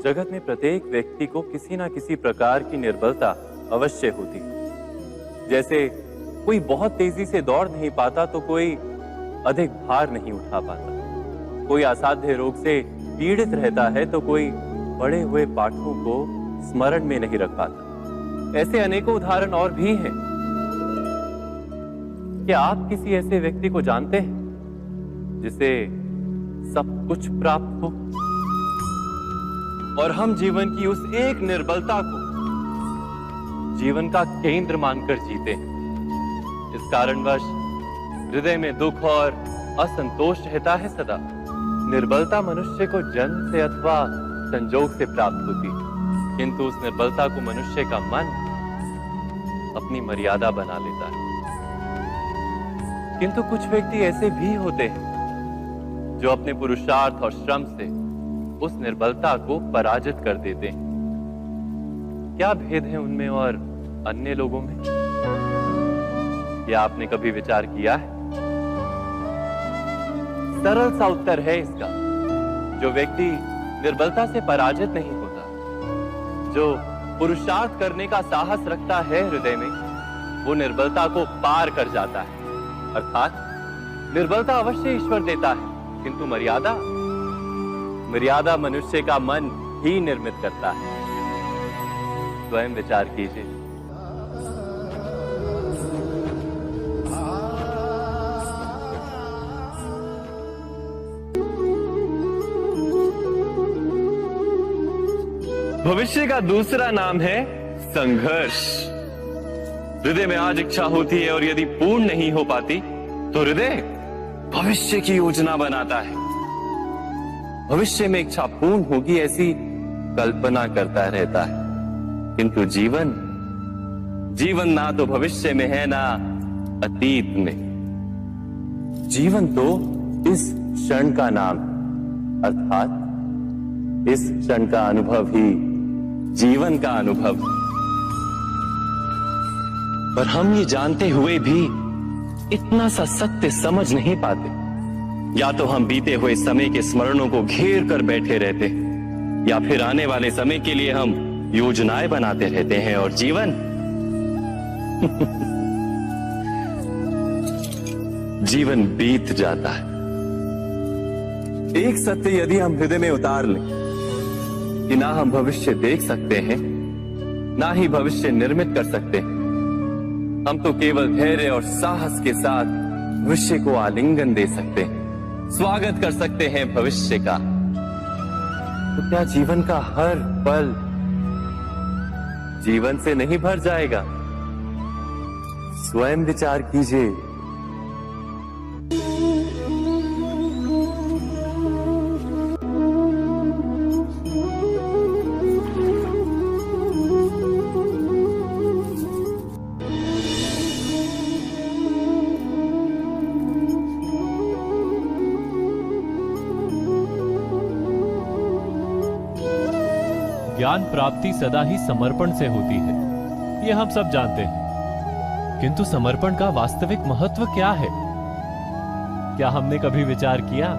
जगत में प्रत्येक व्यक्ति को किसी ना किसी प्रकार की निर्बलता अवश्य होती है। जैसे कोई बहुत तेजी से दौड़ नहीं पाता तो कोई अधिक भार नहीं उठा पाता, कोई असाध्य रोग से पीड़ित रहता है तो कोई पढ़े हुए पाठों को स्मरण में नहीं रख पाता। ऐसे अनेकों उदाहरण और भी हैं। क्या आप किसी ऐसे व्यक्ति को जानते हैं जिसे सब कुछ प्राप्त हो और हम जीवन की उस एक निर्बलता को जीवन का केंद्र मानकर जीते हैं? इस कारणवश हृदय में दुख और असंतोष रहता है सदा। निर्बलता मनुष्य को जन्म से अथवा संजोग से प्राप्त होती है, किंतु उस निर्बलता को मनुष्य का मन अपनी मर्यादा बना लेता है। किंतु कुछ व्यक्ति ऐसे भी होते हैं जो अपने पुरुषार्थ और श्रम से उस निर्बलता को पराजित कर देते हैं। क्या भेद है उनमें और अन्य लोगों में? क्या आपने कभी विचार किया है? सरल सा उत्तर है इसका। जो व्यक्ति निर्बलता से पराजित नहीं होता, जो पुरुषार्थ करने का साहस रखता है हृदय में, वो निर्बलता को पार कर जाता है। अर्थात निर्बलता अवश्य ईश्वर देता है, किंतु मर्यादा मनुष्य का मन ही निर्मित करता है। स्वयं विचार कीजिए। भविष्य का दूसरा नाम है संघर्ष। हृदय में आज इच्छा होती है और यदि पूर्ण नहीं हो पाती तो हृदय भविष्य की योजना बनाता है। भविष्य में इच्छा पूर्ण होगी ऐसी कल्पना करता रहता है, किंतु जीवन ना तो भविष्य में है ना अतीत में। जीवन तो इस क्षण का नाम है, अर्थात इस क्षण का अनुभव ही जीवन का अनुभव। पर हम ये जानते हुए भी इतना सा सत्य समझ नहीं पाते। या तो हम बीते हुए समय के स्मरणों को घेर कर बैठे रहते हैं, या फिर आने वाले समय के लिए हम योजनाएं बनाते रहते हैं और जीवन बीत जाता है। एक सत्य यदि हम हृदय में उतार लें कि ना हम भविष्य देख सकते हैं, ना ही भविष्य निर्मित कर सकते हैं, हम तो केवल धैर्य और साहस के साथ भविष्य को आलिंगन दे सकते हैं, स्वागत कर सकते हैं भविष्य का। तो क्या जीवन का हर पल जीवन से नहीं भर जाएगा? स्वयं विचार कीजिए। ज्ञान प्राप्ति सदा ही समर्पण से होती है, ये हम सब जानते हैं। किंतु समर्पण का वास्तविक महत्व क्या है? क्या हमने कभी विचार किया?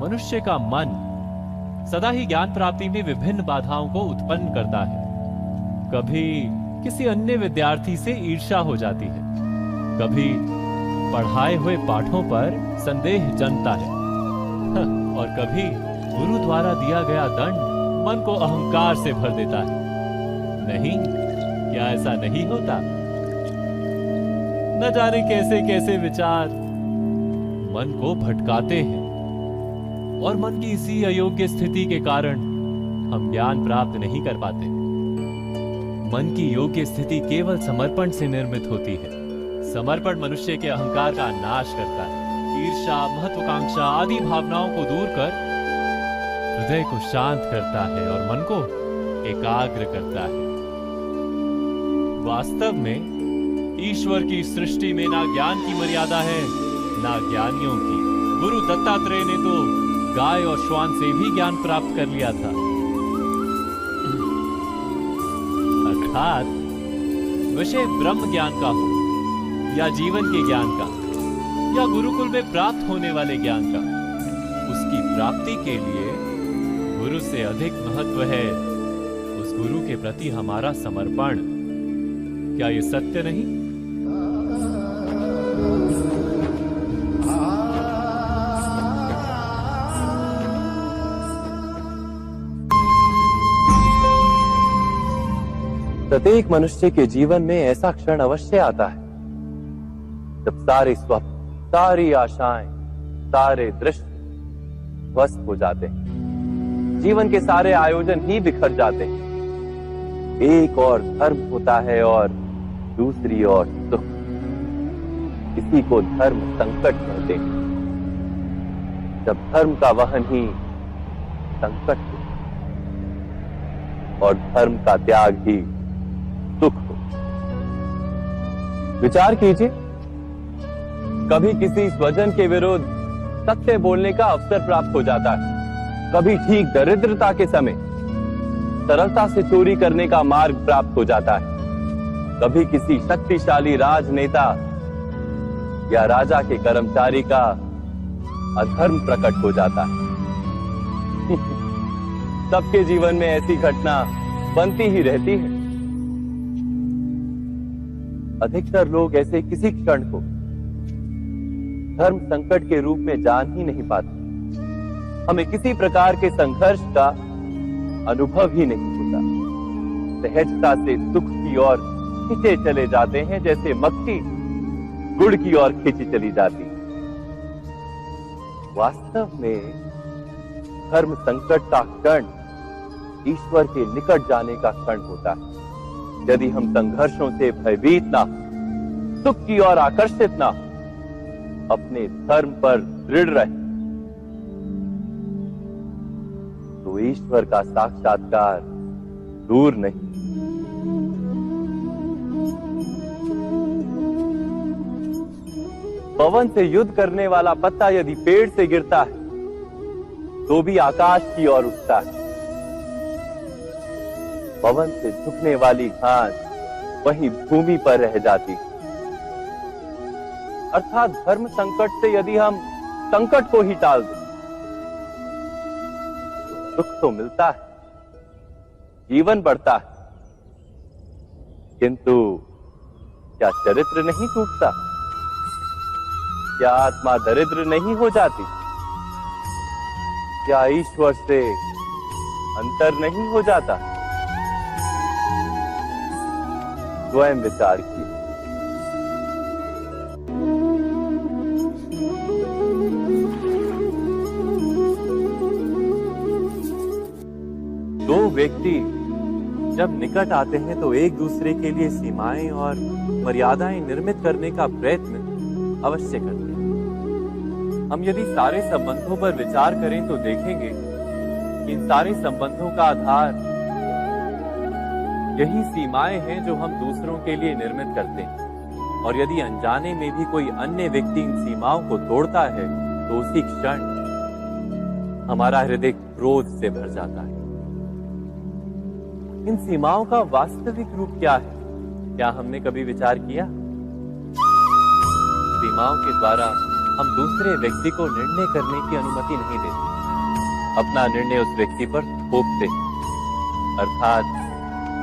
मनुष्य का मन सदा ही ज्ञान प्राप्ति में विभिन्न बाधाओं को उत्पन्न करता है। कभी किसी अन्य विद्यार्थी से ईर्ष्या हो जाती है, कभी पढ़ाए हुए पाठों पर संदेह जन्मता है और कभी गुरु द्वारा दिया गया दंड मन को अहंकार से भर देता है। नहीं, क्या ऐसा नहीं होता? न जाने कैसे कैसे विचार मन को भटकाते हैं और मन की इसी अयोग्य स्थिति के कारण हम ज्ञान प्राप्त नहीं कर पाते। मन की योग्य स्थिति केवल समर्पण से निर्मित होती है। समर्पण मनुष्य के अहंकार का नाश करता है, ईर्ष्या, महत्वाकांक्षा आदि भावनाओं को दूर कर हृदय को शांत करता है और मन को एकाग्र करता है। वास्तव में ईश्वर की सृष्टि में ना ज्ञान की मर्यादा है, ना ज्ञानियों की। गुरु दत्तात्रेय ने तो गाय और श्वान से भी ज्ञान प्राप्त कर लिया था। अर्थात विषय ब्रह्म ज्ञान का हो या जीवन के ज्ञान का या गुरुकुल में प्राप्त होने वाले ज्ञान का, उसकी की प्राप्ति के लिए गुरु से अधिक महत्व है उस गुरु के प्रति हमारा समर्पण। क्या ये सत्य नहीं? प्रत्येक मनुष्य के जीवन में ऐसा क्षण अवश्य आता है जब सारे स्वप्न, सारी आशाएं, सारे दृश्य ध्वस्त हो जाते हैं। जीवन के सारे आयोजन ही बिखर जाते हैं। एक और धर्म होता है और दूसरी ओर सुख। इसी को धर्म संकट कहते हैं। जब धर्म का वहन ही संकट हो और धर्म का त्याग ही सुख हो। विचार कीजिए, कभी किसी स्वजन के विरुद्ध सत्य बोलने का अवसर प्राप्त हो जाता है, कभी ठीक दरिद्रता के समय सरलता से चोरी करने का मार्ग प्राप्त हो जाता है, कभी किसी शक्तिशाली राजनेता या राजा के कर्मचारी का अधर्म प्रकट हो जाता है। सबके जीवन में ऐसी घटना बनती ही रहती है। अधिकतर लोग ऐसे किसी क्षण को धर्म संकट के रूप में जान ही नहीं पाते। हमें किसी प्रकार के संघर्ष का अनुभव ही नहीं होता। सहजता से सुख की ओर खींचे चले जाते हैं, जैसे मक्खी गुड़ की ओर खींची चली जाती। वास्तव में धर्म संकट का क्षण ईश्वर के निकट जाने का क्षण होता है। यदि हम संघर्षों से भयभीत ना, सुख की ओर आकर्षित ना, अपने धर्म पर दृढ़ रहे, तो ईश्वर का साक्षात्कार दूर नहीं। पवन से युद्ध करने वाला पत्ता यदि पेड़ से गिरता है तो भी आकाश की ओर उठता है। पवन से झुकने वाली घास वहीं भूमि पर रह जाती। अर्थात धर्म संकट से यदि हम संकट को ही टाल दें तो सुख तो मिलता है, जीवन बढ़ता है, किंतु क्या चरित्र नहीं टूटता? क्या आत्मा दरिद्र नहीं हो जाती? क्या ईश्वर से अंतर नहीं हो जाता? स्वयं विचार किए। दो व्यक्ति जब निकट आते हैं तो एक दूसरे के लिए सीमाएं और मर्यादाएं निर्मित करने का प्रयत्न अवश्य करते हैं। हम यदि सारे संबंधों पर विचार करें तो देखेंगे कि इन सारे संबंधों का आधार यही सीमाएं हैं जो हम दूसरों के लिए निर्मित करते हैं। और यदि अनजाने में भी कोई अन्य व्यक्ति इन सीमाओं को तोड़ता है तो उसी क्षण हमारा हृदय क्रोध से भर जाता है। इन सीमाओं का वास्तविक रूप क्या है? क्या हमने कभी विचार किया? सीमाओं के द्वारा हम दूसरे व्यक्ति को निर्णय करने की अनुमति नहीं देते, अपना निर्णय उस व्यक्ति पर थोपते, अर्थात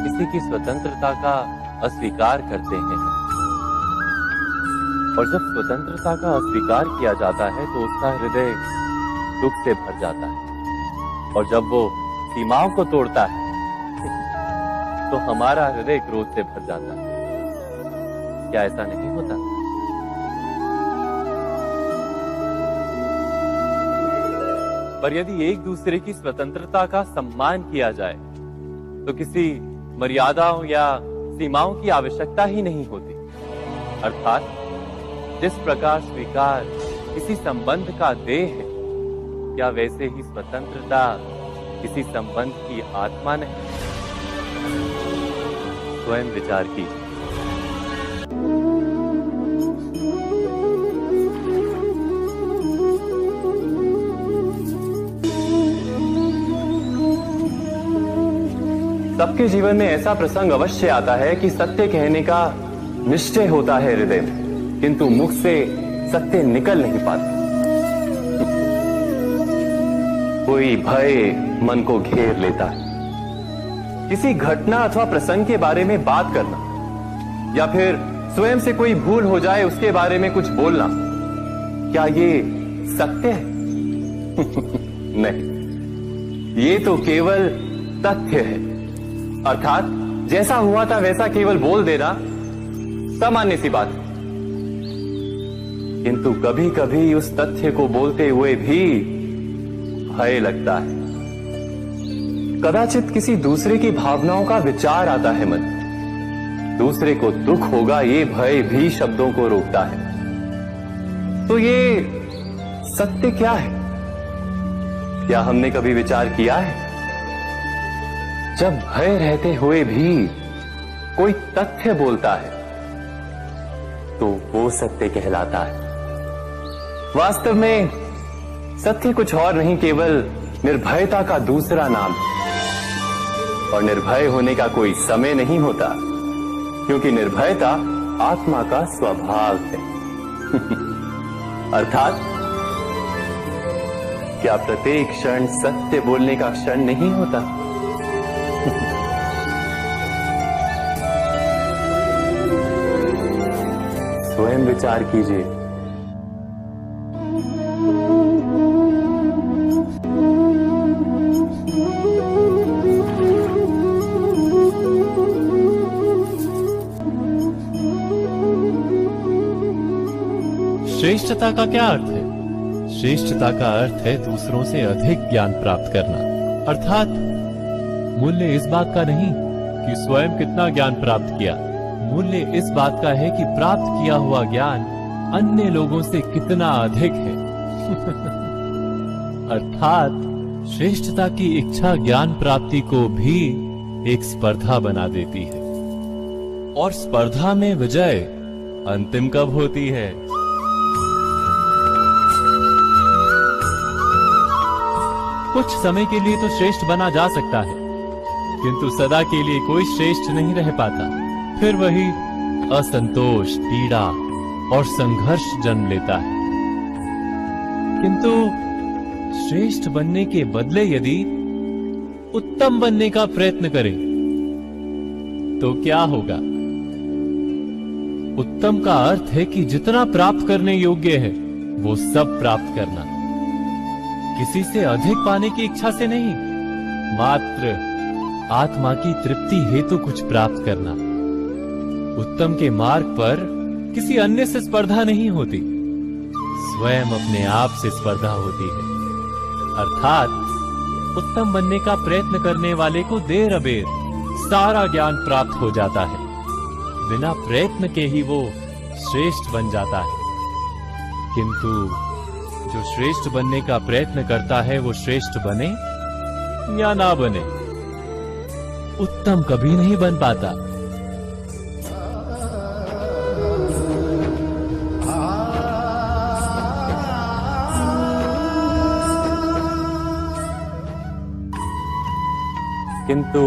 किसी की स्वतंत्रता का अस्वीकार करते हैं। और जब स्वतंत्रता का अस्वीकार किया जाता है तो उसका हृदय दुख से भर जाता है। और जब वो सीमाओं को तोड़ता है तो हमारा हृदय क्रोध से भर जाता है। क्या ऐसा नहीं होता? पर यदि एक दूसरे की स्वतंत्रता का सम्मान किया जाए तो किसी मर्यादाओं या सीमाओं की आवश्यकता ही नहीं होती। अर्थात जिस प्रकार स्वीकार किसी संबंध का देह है, क्या वैसे ही स्वतंत्रता किसी संबंध की आत्मा नहीं? स्वयं विचार कीजिए। सबके जीवन में ऐसा प्रसंग अवश्य आता है कि सत्य कहने का निश्चय होता है हृदय में, किंतु मुख से सत्य निकल नहीं पाता। कोई भय मन को घेर लेता है। किसी घटना अथवा प्रसंग के बारे में बात करना या फिर स्वयं से कोई भूल हो जाए उसके बारे में कुछ बोलना, क्या ये सत्य है? नहीं, ये तो केवल तथ्य है। अर्थात जैसा हुआ था वैसा केवल बोल देना सामान्य सी बात है। किंतु कभी कभी उस तथ्य को बोलते हुए भी भय लगता है। कदाचित किसी दूसरे की भावनाओं का विचार आता है मन, दूसरे को दुख होगा ये भय भी शब्दों को रोकता है। तो ये सत्य क्या है? क्या हमने कभी विचार किया है? जब भय रहते हुए भी कोई तथ्य बोलता है तो वो सत्य कहलाता है। वास्तव में सत्य कुछ और नहीं, केवल निर्भयता का दूसरा नाम है। और निर्भय होने का कोई समय नहीं होता, क्योंकि निर्भयता आत्मा का स्वभाव है। अर्थात क्या प्रत्येक क्षण सत्य बोलने का क्षण नहीं होता? स्वयं विचार कीजिए। श्रेष्ठता का क्या अर्थ है? श्रेष्ठता का अर्थ है दूसरों से अधिक ज्ञान प्राप्त करना। अर्थात मूल्य इस बात का नहीं कि स्वयं कितना ज्ञान प्राप्त किया, मूल्य इस बात का है कि प्राप्त किया हुआ ज्ञान अन्य लोगों से कितना अधिक है। अर्थात श्रेष्ठता की इच्छा ज्ञान प्राप्ति को भी एक स्पर्धा बना देती है। और स्पर्धा में विजय अंतिम कब होती है? कुछ समय के लिए तो श्रेष्ठ बना जा सकता है, किंतु सदा के लिए कोई श्रेष्ठ नहीं रह पाता। फिर वही असंतोष, पीड़ा और संघर्ष जन्म लेता है। किंतु श्रेष्ठ बनने के बदले यदि उत्तम बनने का प्रयत्न करें तो क्या होगा? उत्तम का अर्थ है कि जितना प्राप्त करने योग्य है वो सब प्राप्त करना, किसी से अधिक पाने की इच्छा से नहीं, मात्र आत्मा की तृप्ति हेतु कुछ प्राप्त करना। उत्तम के मार्ग पर किसी अन्य से स्पर्धा नहीं होती, स्वयं अपने आप से स्पर्धा होती है। अर्थात उत्तम बनने का प्रयत्न करने वाले को देर अबेर सारा ज्ञान प्राप्त हो जाता है, बिना प्रयत्न के ही वो श्रेष्ठ बन जाता है। किंतु जो श्रेष्ठ बनने का प्रयत्न करता है वो श्रेष्ठ बने या ना बने, उत्तम कभी नहीं बन पाता। किंतु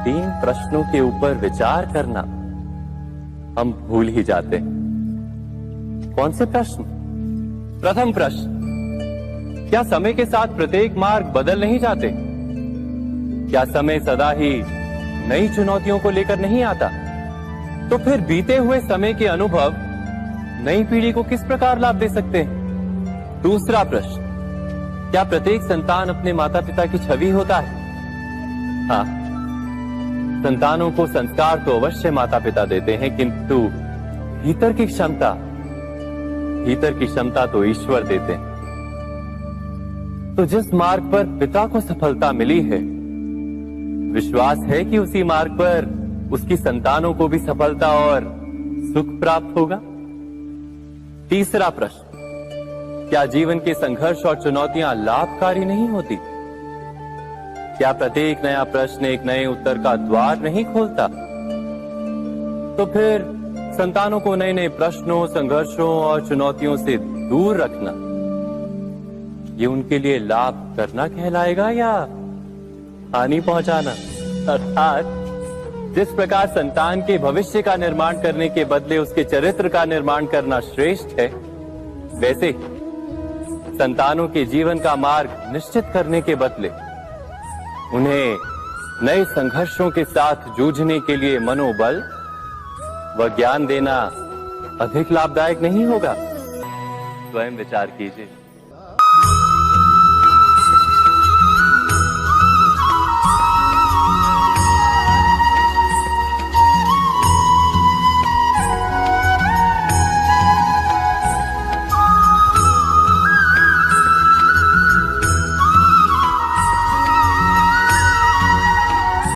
3 प्रश्नों के ऊपर विचार करना हम भूल ही जाते हैं। कौन से प्रश्न? प्रथम प्रश्न, क्या समय के साथ प्रत्येक मार्ग बदल नहीं जाते? क्या समय सदा ही नई चुनौतियों को लेकर नहीं आता? तो फिर बीते हुए समय के अनुभव नई पीढ़ी को किस प्रकार लाभ दे सकते हैं? दूसरा प्रश्न, क्या प्रत्येक संतान अपने माता पिता की छवि होता है? हाँ, संतानों को संस्कार तो अवश्य माता पिता देते हैं, किंतु भीतर की क्षमता तो ईश्वर देते हैं। तो जिस मार्ग पर पिता को सफलता मिली है, विश्वास है कि उसी मार्ग पर उसकी संतानों को भी सफलता और सुख प्राप्त होगा। तीसरा प्रश्न, क्या जीवन के संघर्ष और चुनौतियां लाभकारी नहीं होती? क्या प्रत्येक नया प्रश्न एक नए उत्तर का द्वार नहीं खोलता? तो फिर संतानों को नए नए प्रश्नों, संघर्षों और चुनौतियों से दूर रखना, ये उनके लिए लाभ करना कहलाएगा या हानि पहुंचाना? अर्थात जिस प्रकार संतान के भविष्य का निर्माण करने के बदले उसके चरित्र का निर्माण करना श्रेष्ठ है, वैसे संतानों के जीवन का मार्ग निश्चित करने के बदले उन्हें नए संघर्षों के साथ जूझने के लिए मनोबल व ज्ञान देना अधिक लाभदायक नहीं होगा? स्वयं विचार कीजिए।